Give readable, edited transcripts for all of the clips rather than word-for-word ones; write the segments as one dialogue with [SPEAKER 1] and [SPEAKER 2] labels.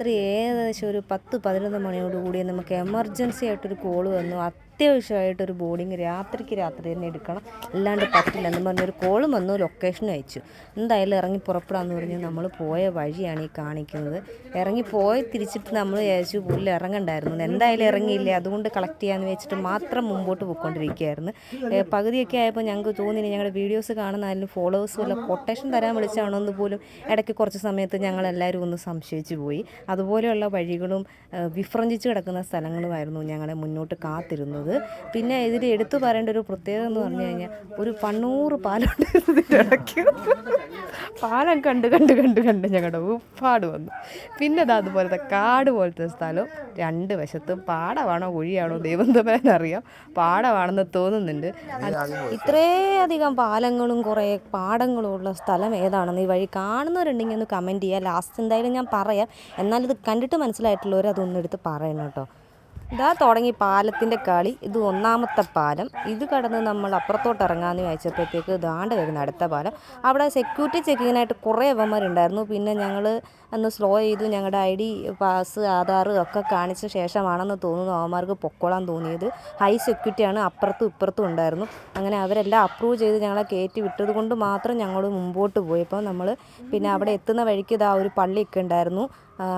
[SPEAKER 1] രാത്രി ഏകദേശം ഒരു 10-11 മണിയോടുകൂടി നമുക്ക് എമർജൻസി ആയിട്ടൊരു കോള് വന്നു. അത്യാവശ്യമായിട്ടൊരു ബോർഡിങ് രാത്രി തന്നെ എടുക്കണം, അല്ലാണ്ട് പറ്റില്ല എന്ന് പറഞ്ഞൊരു കോളും വന്നു. ലൊക്കേഷൻ അയച്ചു. എന്തായാലും ഇറങ്ങി പുറപ്പെടാമെന്ന് പറഞ്ഞ് നമ്മൾ പോയ വഴിയാണ് ഈ കാണിക്കുന്നത്. ഇറങ്ങിപ്പോയി തിരിച്ചിട്ട് നമ്മൾ വിചാരിച്ചു പുല്ല് ഇറങ്ങണ്ടായിരുന്നു, എന്തായാലും ഇറങ്ങിയില്ലേ, അതുകൊണ്ട് കളക്ട് ചെയ്യാമെന്ന് വെച്ചിട്ട് മാത്രം മുമ്പോട്ട് പോയിക്കൊണ്ടിരിക്കുകയായിരുന്നു. പകുതിയൊക്കെ ആയപ്പോൾ ഞങ്ങൾക്ക് തോന്നി ഞങ്ങളുടെ വീഡിയോസ് കാണുന്നതിലും ഫോളോവേഴ്സ് വല്ല കൊട്ടേഷൻ തരാൻ വിളിച്ചാണോ എന്ന് പോലും ഇടയ്ക്ക് കുറച്ച് സമയത്ത് ഞങ്ങളെല്ലാവരും ഒന്ന് സംശയിച്ചു പോയി. അതുപോലെയുള്ള വഴികളും വിഫ്രഞ്ചിച്ച് കിടക്കുന്ന സ്ഥലങ്ങളുമായിരുന്നു ഞങ്ങളെ മുന്നോട്ട് കാത്തിരുന്നത്. പിന്നെ ഇതിൽ എടുത്തു പറയേണ്ട ഒരു പ്രത്യേകത എന്ന് പറഞ്ഞു കഴിഞ്ഞാൽ ഒരു 100 പാലുണ്ട് ഇടയ്ക്ക്. പാലം കണ്ട് ഞങ്ങളുടെ ഉപ്പാട് വന്നു. പിന്നെ അതുപോലത്തെ കാട് പോലത്തെ സ്ഥലവും, രണ്ട് വശത്തും പാടമാണോ കുഴിയാണോ ദൈവം തമ്പുരാനറിയാം, പാടമാണെന്ന് തോന്നുന്നുണ്ട്. ഇത്രയധികം പാലങ്ങളും കുറേ പാടങ്ങളും ഉള്ള സ്ഥലം ഏതാണെന്ന് ഈ വഴി കാണുന്നവരുണ്ടെങ്കിൽ ഒന്ന് കമൻറ്റ് ചെയ്യുക. ലാസ്റ്റ് എന്തായാലും ഞാൻ പറയാം, എന്നാലിത് കണ്ടിട്ട് മനസ്സിലായിട്ടുള്ളവർ അതൊന്നും എടുത്ത് പറയണം കേട്ടോ. ഇതാ തുടങ്ങി പാലത്തിൻ്റെ കളി. ഇത് ഒന്നാമത്തെ പാലം. ഇത് കടന്ന് നമ്മൾ അപ്പുറത്തോട്ട് ഇറങ്ങാമെന്ന് ചോദിച്ചപ്പോഴത്തേക്ക് ദാണ്ട് വരുന്ന അടുത്ത പാലം. അവിടെ സെക്യൂരിറ്റി ചെക്കിങ്ങിനായിട്ട് കുറേ അവന്മാരുണ്ടായിരുന്നു. പിന്നെ ഞങ്ങൾ അന്ന് സ്ലോ ചെയ്തു. ഞങ്ങളുടെ ID പാസ് ആധാർ ഒക്കെ കാണിച്ച ശേഷമാണെന്ന് തോന്നുന്നു അവന്മാർക്ക് പൊക്കോളാൻ തോന്നിയത്. ഹൈ സെക്യൂരിറ്റിയാണ്, അപ്പുറത്തും ഇപ്പുറത്തും ഉണ്ടായിരുന്നു. അങ്ങനെ അവരെല്ലാം അപ്രൂവ് ചെയ്ത് ഞങ്ങളെ കയറ്റി വിട്ടത് കൊണ്ട് മാത്രം ഞങ്ങൾ മുമ്പോട്ട് പോയപ്പോൾ നമ്മൾ പിന്നെ അവിടെ എത്തുന്ന വഴിക്ക് ഇതാ ഒരു പള്ളിയൊക്കെ ഉണ്ടായിരുന്നു.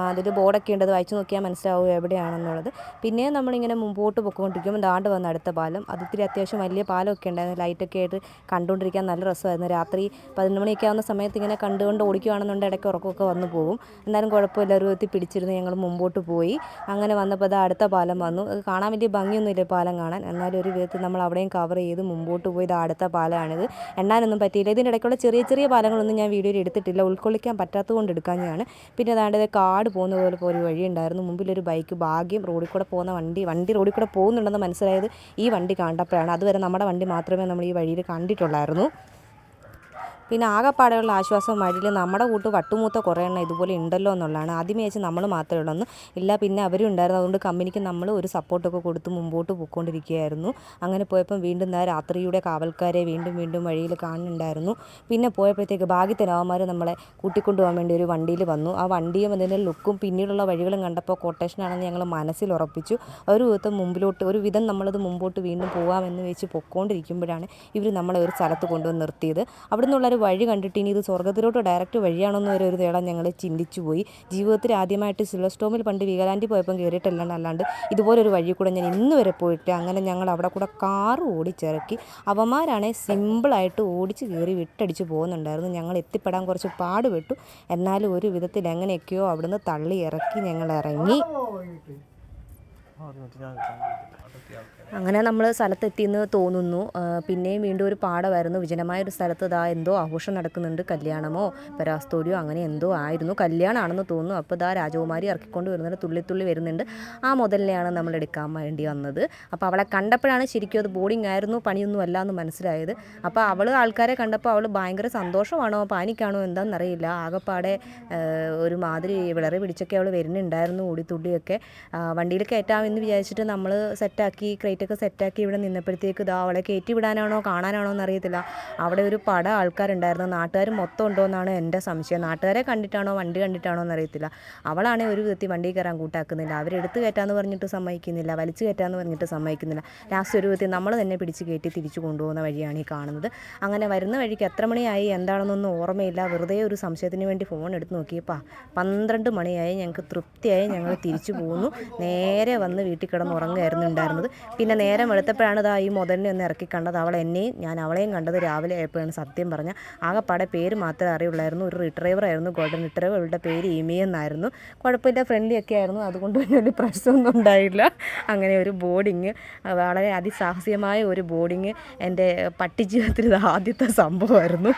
[SPEAKER 1] അതിൽ ബോർഡൊക്കെ ഉണ്ട്, അത് വായിച്ചു നോക്കിയാൽ മനസ്സിലാവും എവിടെയാണെന്നുള്ളത്. പിന്നെ നമ്മളിങ്ങനെ മുമ്പോട്ട് പൊയ്ക്കൊണ്ടിരിക്കുമ്പോൾ ദാണ്ട് വന്ന അടുത്ത പാലം. അത് ഇത്തിരി അത്യാവശ്യം വലിയ പാലമൊക്കെ ഉണ്ടായിരുന്നു. ലൈറ്റൊക്കെ ആയിട്ട് കണ്ടുകൊണ്ടിരിക്കാൻ നല്ല രസമായിരുന്നു. രാത്രി 11 മണിയൊക്കെ ആവുന്ന സമയത്ത് ഇങ്ങനെ കണ്ടുകൊണ്ട് ഓടിക്കുകയാണെന്നുണ്ടെങ്കിൽ ഇടയ്ക്ക് ഉറക്കമൊക്കെ വന്നു പോകും. എന്നാലും കുഴപ്പമില്ല, ഒരു വിധത്തിൽ പിടിച്ചിരുന്ന് ഞങ്ങൾ മുമ്പോട്ട് പോയി. അങ്ങനെ വന്നപ്പോൾ അത് അടുത്ത പാലം വന്നു. അത് കാണാൻ വലിയ ഭംഗിയൊന്നുമില്ല പാലം കാണാൻ, എന്നാലും ഒരു വിധത്തിൽ നമ്മൾ അവിടെയും കവർ ചെയ്ത് മുമ്പോട്ട് പോയി. ഇത് അടുത്ത പാലമാണിത്. എണ്ണാനൊന്നും പറ്റിയില്ല. ഇതിൻ്റെ ഇടയ്ക്കുള്ള ചെറിയ പാലങ്ങളൊന്നും ഞാൻ വീഡിയോയിൽ എടുത്തിട്ടില്ല, ഉൾക്കൊള്ളിക്കാൻ പറ്റാത്തത് കൊണ്ട് എടുക്കാഞ്ഞതാണ്. പിന്നെ അതാണ്ട് കാട് പോകുന്ന പോലെ ഒരു വഴി ഉണ്ടായിരുന്നു. മുമ്പിലൊരു ബൈക്ക്, ഭാഗ്യം റോഡിൽ കൂടെ പോകുന്ന വണ്ടി റോഡിൽ കൂടെ പോകുന്നുണ്ടെന്ന് മനസ്സിലായത് ഈ വണ്ടി കണ്ടപ്പോഴാണ്. അതുവരെ നമ്മുടെ വണ്ടി മാത്രമേ നമ്മൾ ഈ വഴിയിൽ കണ്ടിട്ടുള്ളായിരുന്നു. പിന്നെ ആകെപ്പാടെയുള്ള ആശ്വാസം വഴിയിൽ നമ്മുടെ കൂട്ട് വട്ടുമൂത്ത കുറേ എണ്ണം ഇതുപോലെ ഉണ്ടല്ലോ എന്നുള്ളതാണ്. ആദ്യമേ വെച്ച് നമ്മൾ മാത്രമേ ഉള്ളൂ ഇല്ല, പിന്നെ അവരും ഉണ്ടായിരുന്നു. അതുകൊണ്ട് കമ്പനിക്ക് നമ്മൾ ഒരു സപ്പോർട്ടൊക്കെ കൊടുത്ത് മുമ്പോട്ട് പോയിക്കൊണ്ടിരിക്കുകയായിരുന്നു. അങ്ങനെ പോയപ്പം വീണ്ടും രാത്രിയുടെ കാവൽക്കാരെ വീണ്ടും വഴിയിൽ കാണുന്നുണ്ടായിരുന്നു. പിന്നെ പോയപ്പോഴത്തേക്ക് ഭാഗ്യത്തിന് അവന്മാർ നമ്മളെ കൂട്ടിക്കൊണ്ടു പോകാൻ വേണ്ടി ഒരു വണ്ടിയിൽ വന്നു. ആ വണ്ടിയും അതിൻ്റെ ലുക്കും പിന്നീടുള്ള വഴികളും കണ്ടപ്പോൾ കൊട്ടേഷനാണെന്ന് ഞങ്ങൾ മനസ്സിൽ ഉറപ്പിച്ചു. ഒരു വിധം നമ്മളത് മുമ്പോട്ട് വീണ്ടും പോകാമെന്ന് വെച്ച് പൊയ്ക്കൊണ്ടിരിക്കുമ്പോഴാണ് ഇവർ നമ്മളെ ഒരു സ്ഥലത്ത് കൊണ്ടുവന്ന് നിർത്തിയത്. അവിടെ നിന്നുള്ളൊരു വഴി കണ്ടിട്ട് ഇനി ഇത് സ്വർഗ്ഗത്തിലോട്ട് ഡയറക്റ്റ് വഴിയാണെന്ന് വരെ ഒരു തേടാൻ ഞങ്ങൾ ചിന്തിച്ചു പോയി. ജീവിതത്തിൽ ആദ്യമായിട്ട് സിൽവർസ്റ്റോമിൽ പണ്ട് വീഗാലാൻഡിൽ പോയപ്പം കയറിയിട്ടല്ലാണ്ട് ഇതുപോലൊരു വഴി കൂടെ ഞാൻ ഇന്ന് വരെ പോയിട്ട്. അങ്ങനെ ഞങ്ങൾ അവിടെ കൂടെ കാറ് ഓടിച്ചിറക്കി. അവന്മാരാണെങ്കിൽ സിമ്പിളായിട്ട് ഓടിച്ച് കയറി വിട്ടടിച്ച് പോകുന്നുണ്ടായിരുന്നു. ഞങ്ങൾ എത്തിപ്പെടാൻ കുറച്ച് പാടുപെട്ടു. എന്നാലും ഒരു വിധത്തിൽ എങ്ങനെയൊക്കെയോ അവിടുന്ന് തള്ളി ഇറക്കി ഞങ്ങൾ ഇറങ്ങി. അങ്ങനെ നമ്മൾ സ്ഥലത്തെത്തിയെന്ന് തോന്നുന്നു. പിന്നെയും വീണ്ടും ഒരു പാടമായിരുന്നു. വിജനമായൊരു സ്ഥലത്ത് എന്തോ ആഘോഷം നടക്കുന്നുണ്ട്, കല്യാണമോ പരാസ്തോലിയോ അങ്ങനെ എന്തോ ആയിരുന്നു. കല്യാണമാണെന്ന് തോന്നുന്നു. അപ്പോൾ രാജകുമാരി ഇറക്കിക്കൊണ്ട് വരുന്നുണ്ട്, തുള്ളി വരുന്നുണ്ട്. ആ മുതലിനെയാണ് നമ്മൾ എടുക്കാൻ വേണ്ടി വന്നത്. അപ്പോൾ അവളെ കണ്ടപ്പോഴാണ് ശരിക്കും അത് ബോർഡിങ് ആയിരുന്നു, പണിയൊന്നും അല്ല എന്ന് മനസ്സിലായത്. അപ്പോൾ അവൾ ആൾക്കാരെ കണ്ടപ്പോൾ അവൾ ഭയങ്കര സന്തോഷമാണോ പാനിക്കാണോ എന്താണെന്നറിയില്ല. ആകെപ്പാടെ ഒരു മാതിരി വിളറി പിടിച്ചൊക്കെ അവൾ വരുന്നുണ്ടായിരുന്നു, ഓടിത്തുള്ളിയൊക്കെ. വണ്ടിയിൽ കയറ്റാമെന്ന് വിചാരിച്ചിട്ട് നമ്മൾ സെറ്റാക്കി, ക്രേറ്റൊക്കെ സെറ്റാക്കി ഇവിടെ നിന്നപ്പോഴത്തേക്ക് അവളെ കയറ്റി വിടാനാണോ കാണാനാണോ എന്നറിയത്തില്ല. അവിടെ ഒരു പട ആൾക്കാരുണ്ടായിരുന്നു. നാട്ടുകാർ മൊത്തം ഉണ്ടോ എന്നാണ് എൻ്റെ സംശയം. നാട്ടുകാരെ കണ്ടിട്ടാണോ വണ്ടി കണ്ടിട്ടാണോ എന്നറിയത്തില്ല. അവളാണെങ്കിൽ ഒരു വിധത്തിൽ വണ്ടിയിൽ കയറാൻ കൂട്ടാക്കുന്നില്ല. അവരെടുത്ത് കയറ്റാമെന്ന് പറഞ്ഞിട്ട് സമ്മതിക്കുന്നില്ല, വലിച്ചു കയറ്റാമെന്ന് പറഞ്ഞിട്ട് സമ്മതിക്കുന്നില്ല. ലാസ്റ്റ് ഒരു വിധത്തിൽ നമ്മൾ തന്നെ പിടിച്ച് കയറ്റി തിരിച്ചു കൊണ്ടുപോകുന്ന വഴിയാണ് ഈ കാണുന്നത്. അങ്ങനെ വരുന്ന വഴിക്ക് എത്ര മണിയായി എന്താണെന്നൊന്നും ഓർമ്മയില്ല. വെറുതെ ഒരു സംശയത്തിന് വേണ്ടി ഫോൺ എടുത്ത് നോക്കിയപ്പോൾ 12 മണിയായി. ഞങ്ങൾക്ക് തൃപ്തിയായി. ഞങ്ങൾ തിരിച്ചു പോകുന്നു. നേരെ വന്ന് വീട്ടിൽ കിടന്ന് ഉറങ്ങുകയായിരുന്നു ഉണ്ടായിരുന്നത്. പിന്നെ നേരം വെളുത്തപ്പോഴാണ് ഈ മുതലിനെ ഒന്ന് ഇറക്കി കണ്ടത്. ഞാൻ അവളെയും കണ്ടത് രാവിലെ ആയപ്പോഴാണ്. സത്യം പറഞ്ഞാൽ ആകെപ്പാടെ പേര് മാത്രമേ അറിയുള്ളായിരുന്നു. ഒരു റിട്രൈവർ ആയിരുന്നു, ഗോൾഡൻ റിട്രൈവർ. അവളുടെ പേര് ഈമി എന്നായിരുന്നു. കുഴപ്പമില്ല, ഫ്രണ്ട്ലി ഒക്കെ ആയിരുന്നു. അതുകൊണ്ട് വലിയ പ്രശ്നമൊന്നും ഉണ്ടായില്ല. അങ്ങനെ ഒരു ബോർഡിങ്, വളരെ അതിസാഹസികമായ ഒരു ബോർഡിങ് എൻ്റെ പട്ടി ജീവിതത്തിൽ ആദ്യത്തെ സംഭവമായിരുന്നു.